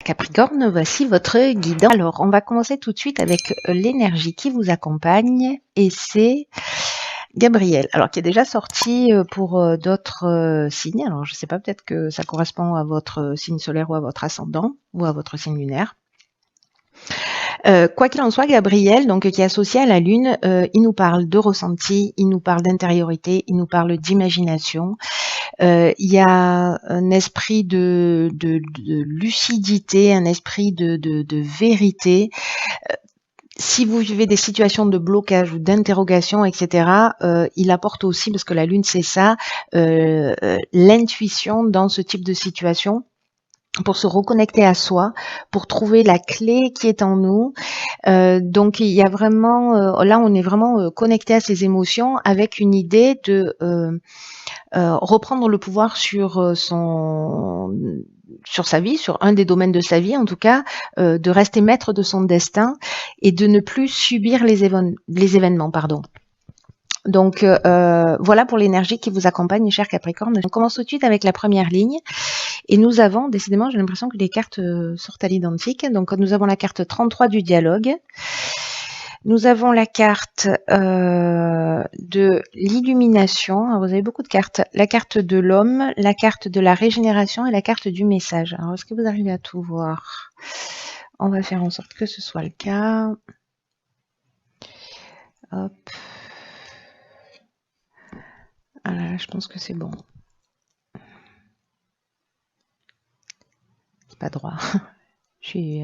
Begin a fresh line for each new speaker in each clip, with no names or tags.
Capricorne, voici votre guidance. Alors, on va commencer tout de suite avec l'énergie qui vous accompagne et c'est Gabriel. Alors, qui est déjà sorti pour d'autres signes. Alors, je ne sais pas, peut-être que ça correspond à votre signe solaire ou à votre ascendant ou à votre signe lunaire. Quoi qu'il en soit, Gabriel, donc qui est associé à la Lune, il nous parle de ressenti, il nous parle d'intériorité, il nous parle d'imagination. Il y a un esprit de lucidité, un esprit de vérité. Si vous vivez des situations de blocage ou d'interrogation, etc., il apporte aussi, parce que la Lune c'est ça, l'intuition dans ce type de situation, pour se reconnecter à soi, pour trouver la clé qui est en nous. Donc il y a vraiment, là on est vraiment connecté à ses émotions avec une idée de reprendre le pouvoir sur sa vie, sur un des domaines de sa vie en tout cas, de rester maître de son destin et de ne plus subir les événements. Donc voilà pour l'énergie qui vous accompagne, cher Capricorne. On commence tout de suite avec la première ligne. Et nous avons, décidément, j'ai l'impression que les cartes sortent à l'identique. Donc nous avons la carte 33 du dialogue. Nous avons la carte de l'illumination. Alors, vous avez beaucoup de cartes. La carte de l'homme, la carte de la régénération et la carte du message. Alors, est-ce que vous arrivez à tout voir? On va faire en sorte que ce soit le cas. Hop. Voilà, je pense que c'est bon. C'est pas droit. Je suis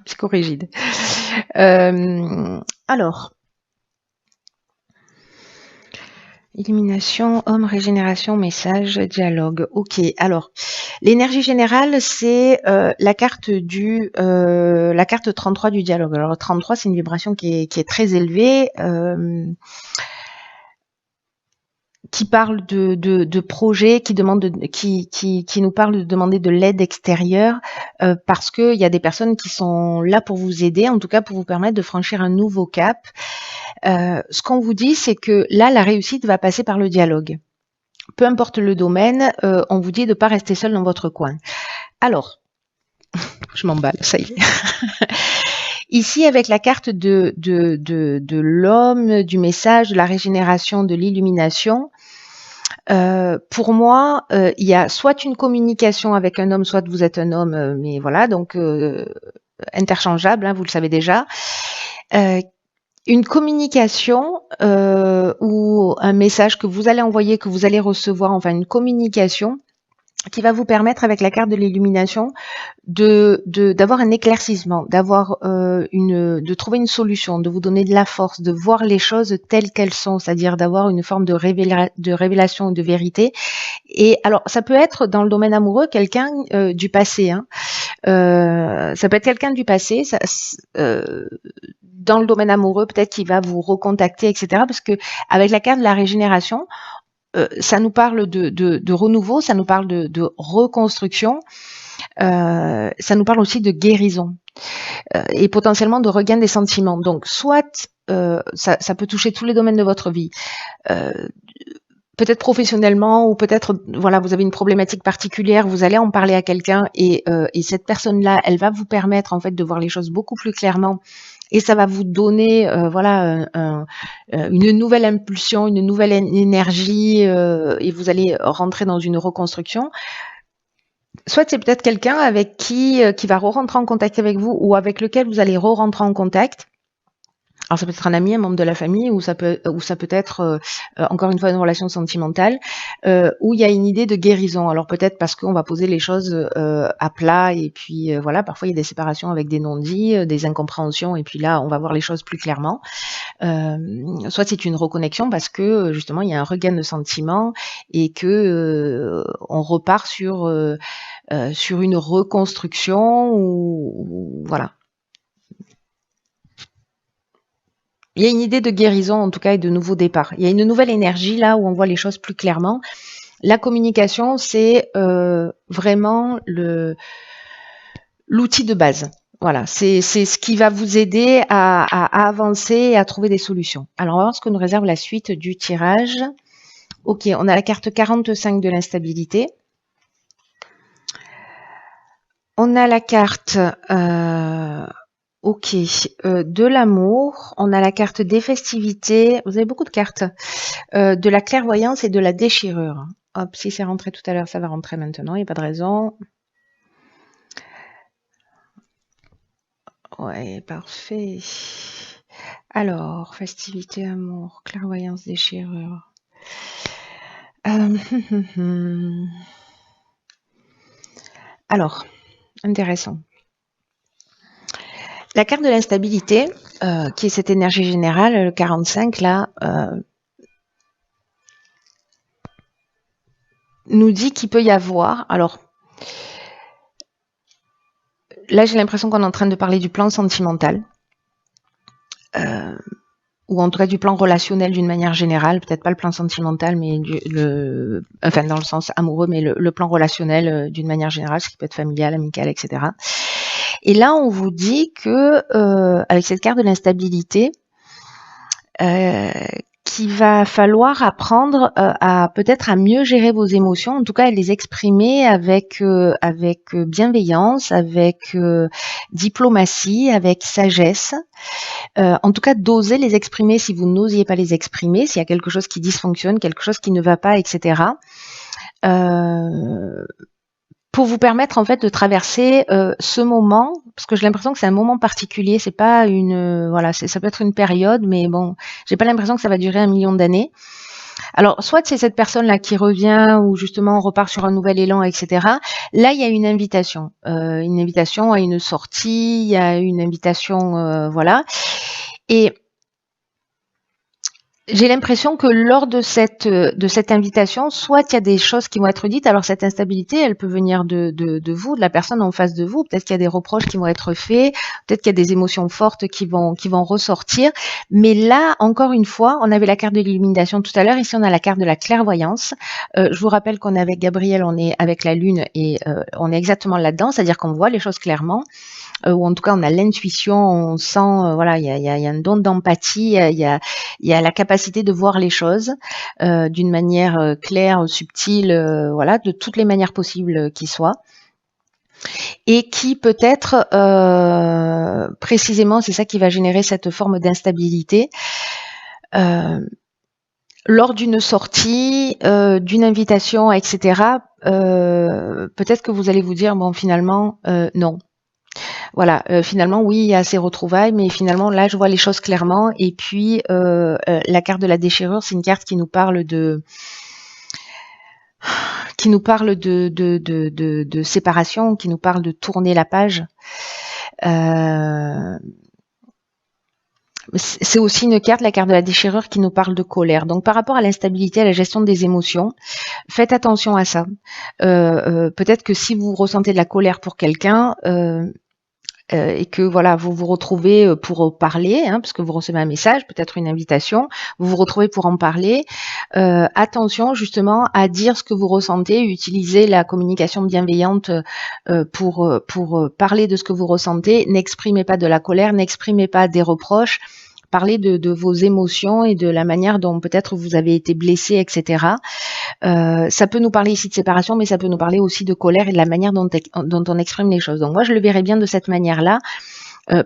psychorigide. Alors, illumination, homme, régénération, message, dialogue. Ok. Alors, l'énergie générale, c'est la carte 33 du dialogue. Alors, 33, c'est une vibration qui est très élevée. Qui parle de projets, qui nous parle de demander de l'aide extérieure, parce que il y a des personnes qui sont là pour vous aider, en tout cas pour vous permettre de franchir un nouveau cap. Ce qu'on vous dit, c'est que là, la réussite va passer par le dialogue. Peu importe le domaine, on vous dit de ne pas rester seul dans votre coin. Alors, je m'emballe, ça y est. Ici, avec la carte de l'homme, du message, de la régénération, de l'illumination, pour moi, il y a soit une communication avec un homme, soit vous êtes un homme, mais voilà, donc interchangeable, hein, vous le savez déjà. Une communication ou un message que vous allez envoyer, que vous allez recevoir, enfin une communication qui va vous permettre, avec la carte de l'illumination, d'avoir un éclaircissement, de trouver une solution, de vous donner de la force, de voir les choses telles qu'elles sont, c'est-à-dire d'avoir une forme de révélation ou de vérité. Et alors, ça peut être dans le domaine amoureux quelqu'un du passé, hein. Ça peut être quelqu'un du passé, dans le domaine amoureux, peut-être qu'il va vous recontacter, etc. Parce que avec la carte de la régénération, ça nous parle de renouveau, ça nous parle de reconstruction, ça nous parle aussi de guérison et potentiellement de regain des sentiments. Donc, soit ça peut toucher tous les domaines de votre vie, peut-être professionnellement ou peut-être voilà, vous avez une problématique particulière, vous allez en parler à quelqu'un et cette personne-là, elle va vous permettre en fait de voir les choses beaucoup plus clairement. Et ça va vous donner voilà une nouvelle impulsion, une nouvelle énergie et vous allez rentrer dans une reconstruction. Soit c'est peut-être quelqu'un avec qui va re-rentrer en contact avec vous ou avec lequel vous allez re-rentrer en contact. Alors ça peut être un ami, un membre de la famille, ou ça peut être encore une fois une relation sentimentale, où il y a une idée de guérison. Alors peut-être parce qu'on va poser les choses à plat et puis voilà, parfois il y a des séparations avec des non-dits, des incompréhensions et puis là on va voir les choses plus clairement. Soit c'est une reconnexion parce que justement il y a un regain de sentiments et que on repart sur une reconstruction ou voilà. Il y a une idée de guérison, en tout cas, et de nouveau départ. Il y a une nouvelle énergie là où on voit les choses plus clairement. La communication, c'est vraiment l'outil de base. Voilà, c'est ce qui va vous aider à avancer et à trouver des solutions. Alors, on va voir ce que nous réserve la suite du tirage. Ok, on a la carte 45 de l'instabilité. On a la carte ok, de l'amour, on a la carte des festivités, vous avez beaucoup de cartes, de la clairvoyance et de la déchirure. Hop, si c'est rentré tout à l'heure, ça va rentrer maintenant, il n'y a pas de raison. Ouais, parfait. Alors, festivité, amour, clairvoyance, déchirure. Alors, intéressant. La carte de l'instabilité, qui est cette énergie générale, le 45, là, nous dit qu'il peut y avoir, alors, là j'ai l'impression qu'on est en train de parler du plan sentimental, ou en tout cas du plan relationnel d'une manière générale, peut-être pas le plan sentimental, mais enfin dans le sens amoureux, mais le plan relationnel d'une manière générale, ce qui peut être familial, amical, etc. Et là on vous dit que avec cette carte de l'instabilité, qu'il va falloir apprendre à peut-être à mieux gérer vos émotions, en tout cas à les exprimer avec bienveillance, avec diplomatie, avec sagesse. En tout cas, d'oser les exprimer si vous n'osiez pas les exprimer, s'il y a quelque chose qui dysfonctionne, quelque chose qui ne va pas, etc. Pour vous permettre en fait de traverser ce moment, parce que j'ai l'impression que c'est un moment particulier, c'est pas une voilà, ça peut être une période, mais bon, j'ai pas l'impression que ça va durer 1 million d'années. Alors, soit c'est cette personne-là qui revient, ou justement on repart sur un nouvel élan, etc. Là, il y a une invitation à une sortie, il y a une invitation, voilà. Et j'ai l'impression que lors de cette invitation, soit il y a des choses qui vont être dites. Alors cette instabilité, elle peut venir de vous, de la personne en face de vous. Peut-être qu'il y a des reproches qui vont être faits, peut-être qu'il y a des émotions fortes qui vont ressortir. Mais là, encore une fois, on avait la carte de l'illumination tout à l'heure. Ici, on a la carte de la clairvoyance. Je vous rappelle qu'on est avec Gabriel, on est avec la Lune, et on est exactement là-dedans, c'est-à-dire qu'on voit les choses clairement. Ou en tout cas on a l'intuition, on sent, voilà, il y a un don d'empathie, il y a la capacité de voir les choses d'une manière claire, subtile, voilà, de toutes les manières possibles qui soient. Et qui peut-être, précisément, c'est ça qui va générer cette forme d'instabilité. Lors d'une sortie, d'une invitation, etc., peut-être que vous allez vous dire, bon, finalement, non. Voilà, finalement, oui, il y a ces retrouvailles, mais finalement, là, je vois les choses clairement. Et puis, la carte de la déchirure, c'est une carte qui nous parle de séparation, qui nous parle de tourner la page. C'est aussi une carte, la carte de la déchirure, qui nous parle de colère. Donc, par rapport à l'instabilité, à la gestion des émotions, faites attention à ça. Peut-être que si vous ressentez de la colère pour quelqu'un, et que voilà, vous vous retrouvez pour parler, parce que vous recevez un message, peut-être une invitation, vous vous retrouvez pour en parler. Attention justement à dire ce que vous ressentez, utiliser la communication bienveillante pour parler de ce que vous ressentez. N'exprimez pas de la colère, n'exprimez pas des reproches. Parlez de vos émotions et de la manière dont peut-être vous avez été blessé, etc. Ça peut nous parler ici de séparation, mais ça peut nous parler aussi de colère et de la manière dont on exprime les choses. Donc moi, je le verrais bien de cette manière-là,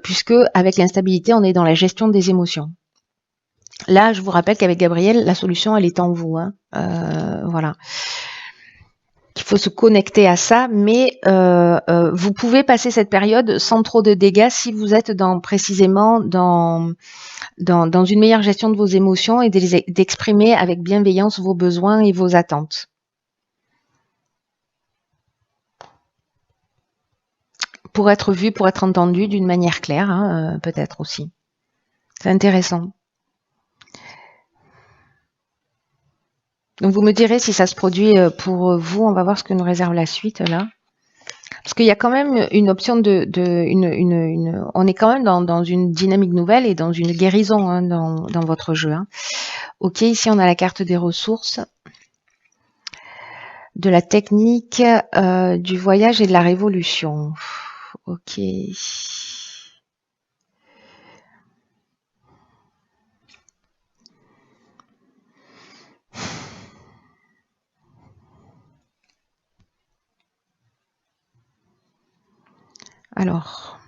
puisque avec l'instabilité, on est dans la gestion des émotions. Là, je vous rappelle qu'avec Gabriel, la solution, elle est en vous. Voilà. Il faut se connecter à ça, mais vous pouvez passer cette période sans trop de dégâts si vous êtes précisément dans une meilleure gestion de vos émotions et d'exprimer avec bienveillance vos besoins et vos attentes. Pour être vu, pour être entendu d'une manière claire, peut-être aussi. C'est intéressant. Donc vous me direz si ça se produit pour vous. On va voir ce que nous réserve la suite là. Parce qu'il y a quand même une option on est quand même dans une dynamique nouvelle et dans une guérison dans votre jeu. Ok, ici on a la carte des ressources, de la technique, du voyage et de la révolution. Ok. Alors,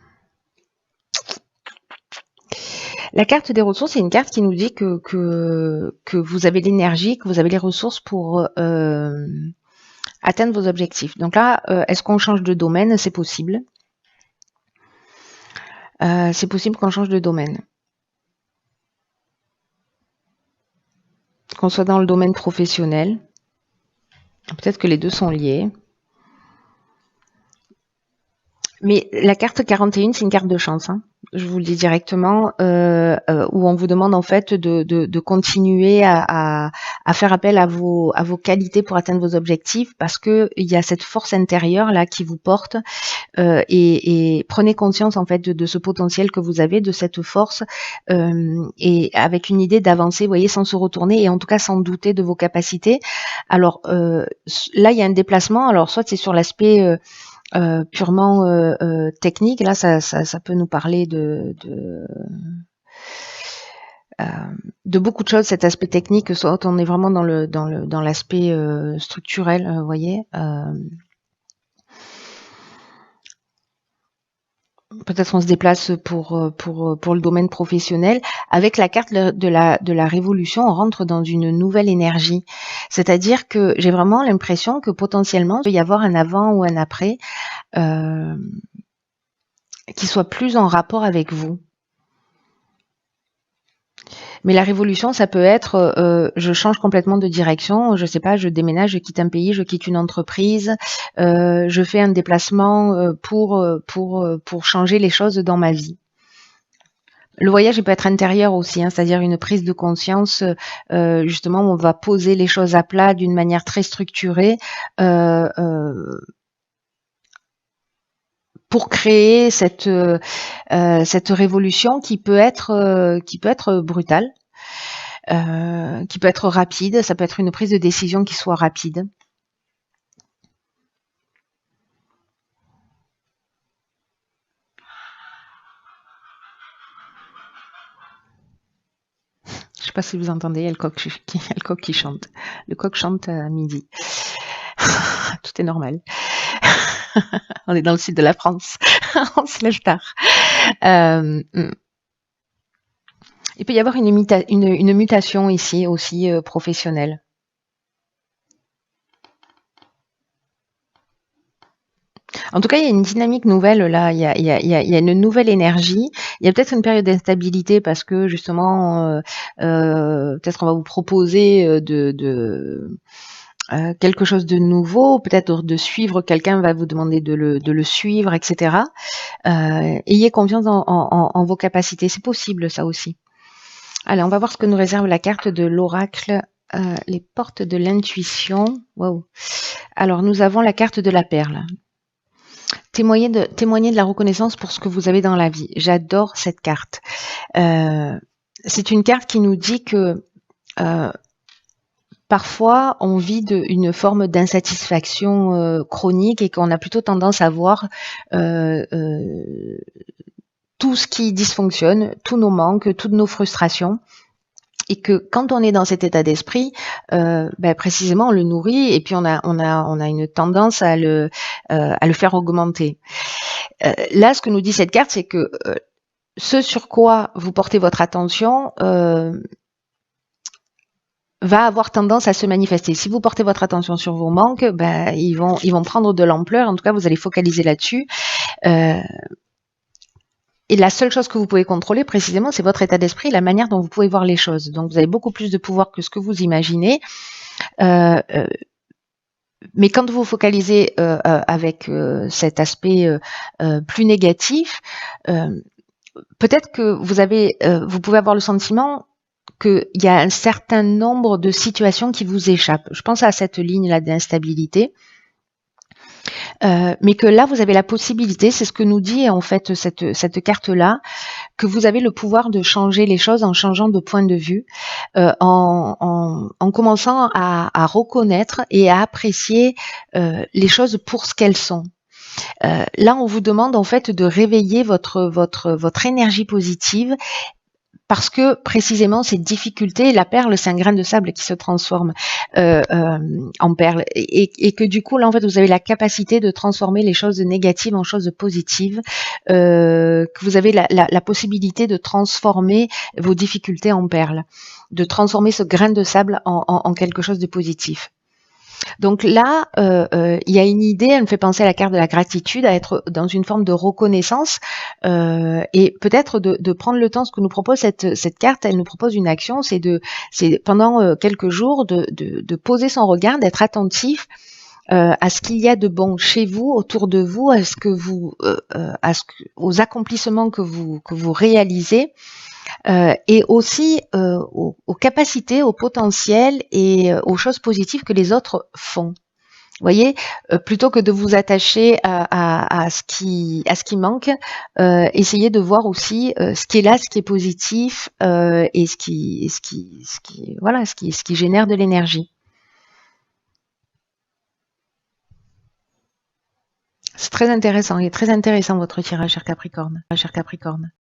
la carte des ressources, c'est une carte qui nous dit que vous avez l'énergie, que vous avez les ressources pour atteindre vos objectifs. Donc là, est-ce qu'on change de domaine? C'est possible. C'est possible qu'on change de domaine. Qu'on soit dans le domaine professionnel. Peut-être que les deux sont liés. Mais la carte 41, c'est une carte de chance. Hein. Je vous le dis directement, où on vous demande en fait de continuer à faire appel à vos qualités pour atteindre vos objectifs, parce que il y a cette force intérieure là qui vous porte, et prenez conscience en fait de ce potentiel que vous avez, de cette force, et avec une idée d'avancer, vous voyez, sans se retourner et en tout cas sans douter de vos capacités. Alors là, il y a un déplacement. Alors soit c'est sur l'aspect purement technique. Là, ça peut nous parler de beaucoup de choses, cet aspect technique, soit on est vraiment dans l'aspect structurel, vous voyez. Peut-être on se déplace pour le domaine professionnel. Avec la carte de la révolution, on rentre dans une nouvelle énergie. C'est-à-dire que j'ai vraiment l'impression que potentiellement, il peut y avoir un avant ou un après qui soit plus en rapport avec vous. Mais la révolution, ça peut être je change complètement de direction, je sais pas, je déménage, je quitte un pays, je quitte une entreprise, je fais un déplacement pour changer les choses dans ma vie. Le voyage, il peut être intérieur aussi, hein, c'est-à-dire une prise de conscience, justement, où on va poser les choses à plat d'une manière très structurée, pour créer cette révolution qui peut être brutale, qui peut être rapide. Ça peut être une prise de décision qui soit rapide. Je sais pas si vous entendez, il y a le coq qui chante. Le coq chante à midi. Tout est normal. On est dans le sud de la France. On se lève tard. Il peut y avoir une mutation ici aussi professionnelle. En tout cas, il y a une dynamique nouvelle là, il y a une nouvelle énergie. Il y a peut-être une période d'instabilité parce que justement, peut-être on va vous proposer quelque chose de nouveau, peut-être de suivre quelqu'un va vous demander de le suivre, etc. Ayez confiance en vos capacités, c'est possible ça aussi. Allez, on va voir ce que nous réserve la carte de l'oracle, les portes de l'intuition. Wow. Alors, nous avons la carte de la perle. Témoigner de la reconnaissance pour ce que vous avez dans la vie. J'adore cette carte. C'est une carte qui nous dit que parfois on vit une forme d'insatisfaction chronique et qu'on a plutôt tendance à voir tout ce qui dysfonctionne, tous nos manques, toutes nos frustrations. Et que quand on est dans cet état d'esprit, précisément on le nourrit et puis on a une tendance à le faire augmenter. Là, ce que nous dit cette carte, c'est que ce sur quoi vous portez votre attention va avoir tendance à se manifester. Si vous portez votre attention sur vos manques, ils vont prendre de l'ampleur. En tout cas, vous allez focaliser là-dessus. Et la seule chose que vous pouvez contrôler précisément, c'est votre état d'esprit, la manière dont vous pouvez voir les choses. Donc vous avez beaucoup plus de pouvoir que ce que vous imaginez. Mais quand vous focalisez avec cet aspect plus négatif, peut-être que vous pouvez avoir le sentiment qu'il y a un certain nombre de situations qui vous échappent. Je pense à cette ligne-là d'instabilité. Mais que là, vous avez la possibilité, c'est ce que nous dit en fait cette carte-là, que vous avez le pouvoir de changer les choses en changeant de point de vue, en commençant à reconnaître et à apprécier les choses pour ce qu'elles sont. Là, on vous demande en fait de réveiller votre énergie positive parce que précisément ces difficultés, la perle, c'est un grain de sable qui se transforme en perle, et que du coup là en fait vous avez la capacité de transformer les choses négatives en choses positives, que vous avez la possibilité de transformer vos difficultés en perles, de transformer ce grain de sable en quelque chose de positif. Donc là, il y a une idée, elle me fait penser à la carte de la gratitude, à être dans une forme de reconnaissance, et peut-être de prendre le temps. Ce que nous propose cette carte, elle nous propose une action, c'est pendant quelques jours de poser son regard, d'être attentif à ce qu'il y a de bon chez vous, autour de vous, à ce que vous, aux accomplissements que vous réalisez. Et aussi aux capacités, au potentiel et aux choses positives que les autres font. Vous voyez, plutôt que de vous attacher à ce qui manque, essayez de voir aussi ce qui est là, ce qui est positif, et ce qui génère de l'énergie. C'est très intéressant. Il est très intéressant votre tirage, cher Capricorne.